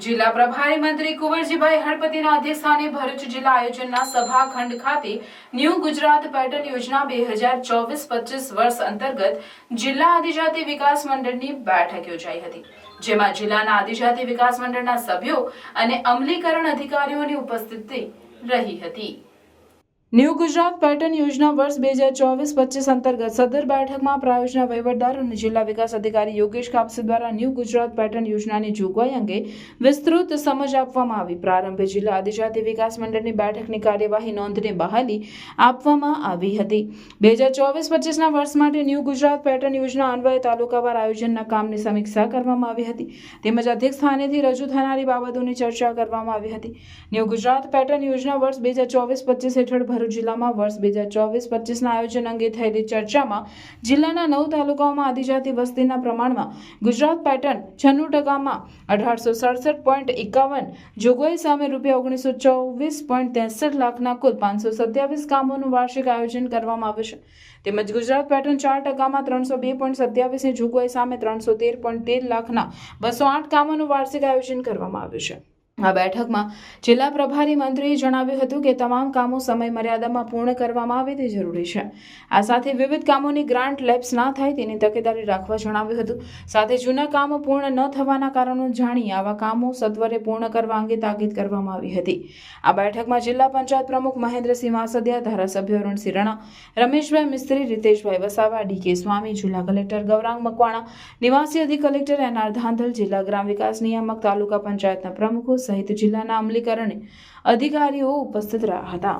જિલ્લા પ્રભારી મંત્રી કુંવરજીભાઈ હળપતિના અધ્યક્ષસ્થાને ભરૂચ જિલ્લા આયોજનના સભાખંડ ખાતે ન્યૂ ગુજરાત પેટર્ન યોજના 2024-25 વર્ષ અંતર્ગત જિલ્લા આદિજાતિ વિકાસ મંડળની બેઠક યોજાઈ હતી, જેમાં જિલ્લાના આદિજાતિ વિકાસ મંડળના સભ્યો અને અમલીકરણ અધિકારીઓની ઉપસ્થિતિ રહી હતી। ન્યૂ ગુજરાત પેટર્ન યોજના વર્ષ 2024-25 અંતર્ગત સદર બેઠકમાં પ્રાયોજના વહીવટદાર અને જિલ્લા વિકાસ અધિકારી યોગેશ કાપસે દ્વારા ન્યૂ ગુજરાત પેટર્ન યોજનાની જોગવાઈ અંગે વિસ્તૃત સમજ આપવામાં આવી। પ્રારંભે જિલ્લા આદિજાતિ વિકાસ મંડળની બેઠકની કાર્યવાહી નોંધને બહાલી આપવામાં આવી હતી। 2024-25ના વર્ષ માટે ન્યૂ ગુજરાત પેટર્ન યોજના અન્વયે તાલુકાવાર આયોજનના કામની સમીક્ષા કરવામાં આવી હતી, તેમજ અધ્યક્ષ સ્થાનેથી રજૂ થનારી બાબતોની ચર્ચા કરવામાં આવી હતી। ન્યૂ ગુજરાત પેટર્ન યોજના વર્ષ 2024-25 હેઠળ ભરૂચ જિલ્લામાં વર્ષ 2024-25ના આયોજન અંગે થયેલી ચર્ચામાં જિલ્લાના 9 તાલુકાઓમાં આદિજાતિ વસ્તીના પ્રમાણમાં ગુજરાત પેટર્ન 96%માં 1867.51 જોગવાઈ સામે ₹1924.63 લાખના કુલ 527 કામોનું વાર્ષિક આયોજન કરવામાં આવ્યું છે। તેમજ ગુજરાત પેટર્ન 4%માં 302.27ની જોગવાઈ સામે 313.13 લાખના 208 કામોનું વાર્ષિક આયોજન કરવામાં આવ્યું છે। આ બેઠકમાં જિલ્લા પ્રભારી મંત્રીએ જણાવ્યું હતું કે તમામ કામો સમય મર્યાદામાં પૂર્ણ કરવામાં આવે તે જરૂરી છે। આ સાથે વિવિધ કામોની ગ્રાન્ટ લેપ્સ ના થાય તેની તકેદારી રાખવા જણાવ્યું હતું। સાથે જૂના કામો પૂર્ણ ન થવાના કારણો જાણી આવા કામો સત્વરે પૂર્ણ કરવા અંગે તાકીદ કરવામાં આવી હતી। આ બેઠકમાં જિલ્લા પંચાયત પ્રમુખ મહેન્દ્રસિંહ માસદિયા, ધારાસભ્ય અરુણસિંહ રણા, રમેશભાઈ મિસ્ત્રી, રીતેશભાઈ વસાવા, ડીકે સ્વામી, જિલ્લા કલેક્ટર ગૌરાંગ મકવાણા, નિવાસી અધિક કલેક્ટર એનઆર ધાંધલ, જિલ્લા ગ્રામ વિકાસ નિયામક, તાલુકા પંચાયતના પ્રમુખો સહિત જિલ્લાના અમલીકરણ અધિકારીઓ ઉપસ્થિત રહ્યા હતા।